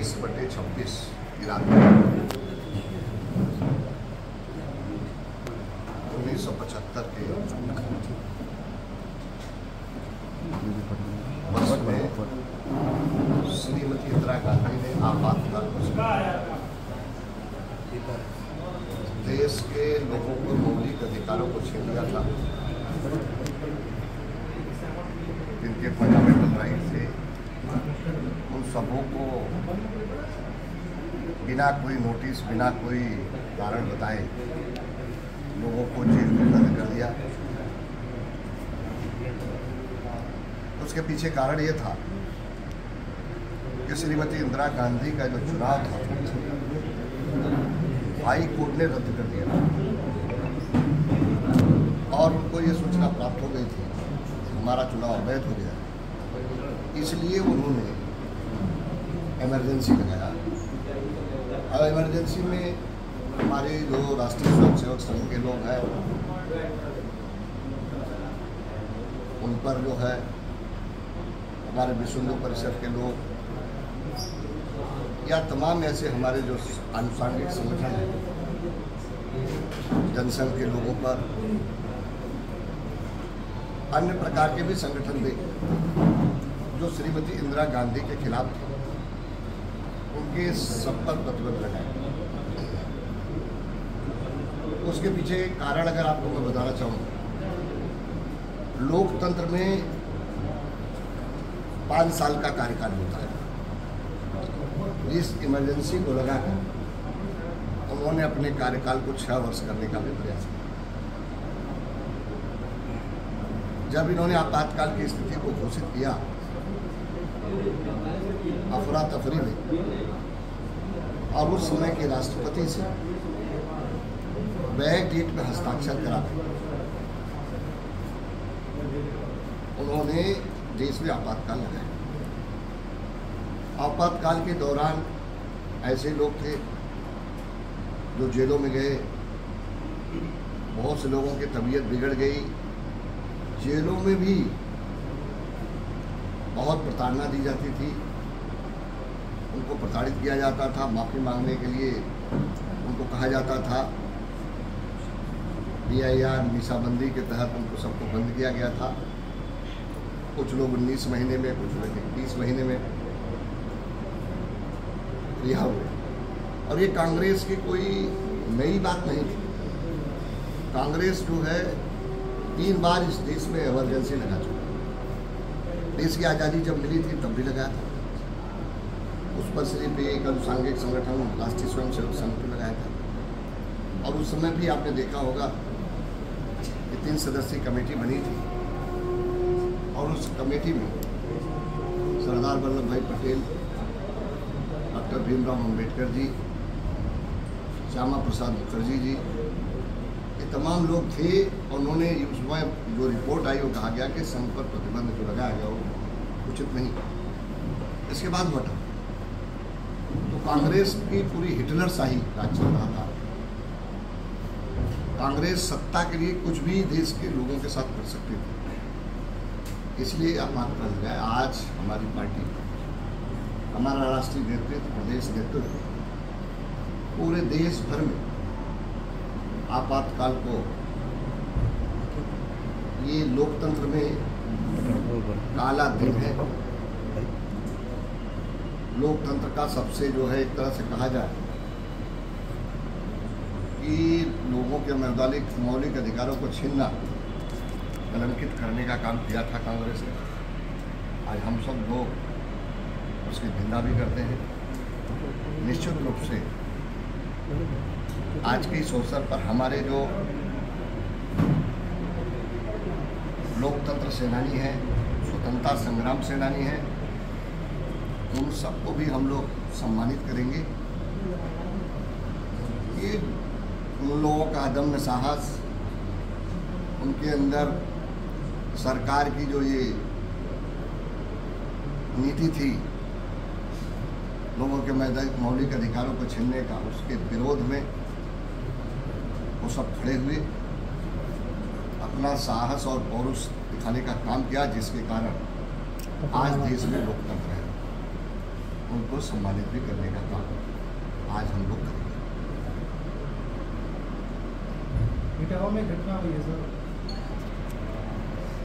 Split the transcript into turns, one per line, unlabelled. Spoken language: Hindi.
23/26 की रात में 1975 के वर्ष में श्रीमती इंदिरा गांधी ने आपातकाल देश के लोगों को मौलिक अधिकारों को छीन लिया था। जिनके फंडामेंटल राइट थे उन सबों को बिना कोई नोटिस, बिना कोई कारण बताए लोगों को जेल में बंद कर दिया। उसके पीछे कारण ये था कि श्रीमती इंदिरा गांधी का जो चुनाव था हाई कोर्ट ने रद्द कर दिया और उनको ये सूचना प्राप्त हो गई थी हमारा चुनाव अवैध हो गया। इसलिए उन्होंने इमरजेंसी लगाया और इमरजेंसी में हमारे जो राष्ट्रीय स्वयंसेवक संघ के लोग हैं उन पर जो है हमारे विश्व हिंदू परिषद के लोग या तमाम ऐसे हमारे जो आनुषंगिक संगठन हैं, जनसंघ के लोगों पर, अन्य प्रकार के भी संगठन थे जो श्रीमती इंदिरा गांधी के खिलाफ थे, उनके सब पर प्रतिबंध लगाए। उसके पीछे कारण अगर आपको मैं बताना चाहूँ, लोकतंत्र में 5 साल का कार्यकाल होता है। इस इमरजेंसी को लगाकर उन्होंने अपने कार्यकाल को 6 वर्ष करने का भी प्रयास किया। जब इन्होंने आपातकाल की स्थिति को घोषित किया, अफरा तफरी में और उस समय के राष्ट्रपति से बैक डेट में हस्ताक्षर करा उन्होंने देश में आपातकाल लगाया। आपातकाल के दौरान ऐसे लोग थे जो जेलों में गए, बहुत से लोगों की तबीयत बिगड़ गई, जेलों में भी बहुत प्रताड़ना दी जाती थी, उनको प्रताड़ित किया जाता था। माफ़ी मांगने के लिए उनको कहा जाता था। PIR मीसाबंदी के तहत उनको सबको बंद किया गया था। कुछ लोग 19 महीने में, कुछ लोग 21 महीने में रिहा हुए। और ये कांग्रेस की कोई नई बात नहीं थी। कांग्रेस जो है 3 बार इस देश में इमरजेंसी लगा चुका। देश की आज़ादी जब मिली थी तब भी लगाया था। उस पर सिर्फ एक आनुषंगिक संगठन राष्ट्रीय स्वयंसेवक संघ ने लगाया था। और उस समय भी आपने देखा होगा कि 3 सदस्यीय कमेटी बनी थी और उस कमेटी में सरदार वल्लभ भाई पटेल, डॉक्टर भीमराव अम्बेडकर जी, श्यामा प्रसाद मुखर्जी जी, ये तमाम लोग थे। और उन्होंने उसमें जो रिपोर्ट आई वो कहा गया कि संघ पर प्रतिबंध जो लगाया गया वो उचित नहीं। इसके बाद हटा तो कांग्रेस की पूरी हिटलर शाही राज चल रहा था। कांग्रेस सत्ता के लिए कुछ भी देश के लोगों के साथ कर सकती थी, इसलिए आपातकाल लगाया। आज हमारी पार्टी, हमारा राष्ट्रीय नेतृत्व, प्रदेश नेतृत्व पूरे देश भर में आपातकाल को, ये लोकतंत्र में काला दिन है। लोकतंत्र का सबसे जो है एक तरह से कहा जाए कि लोगों के मौलिक अधिकारों को छीनना, कलंकित करने का काम किया था कांग्रेस ने। आज हम सब लोग उसकी निंदा भी करते हैं। निश्चित रूप से आज के इस अवसर पर हमारे जो लोकतंत्र सेनानी हैं, स्वतंत्रता संग्राम सेनानी हैं, उन सबको भी हम लोग सम्मानित करेंगे। ये उन लोगों का अदम्य साहस, उनके अंदर सरकार की जो ये नीति थी लोगों के मौलिक अधिकारों को छीनने का, उसके विरोध में वो सब खड़े हुए, अपना साहस और पौरुष दिखाने का काम किया, जिसके कारण आज देश में लोकतंत्र है। उनको सम्मानित भी करने का काम आज हम लोग करेंगे।
इटावा में घटना हुई है सर,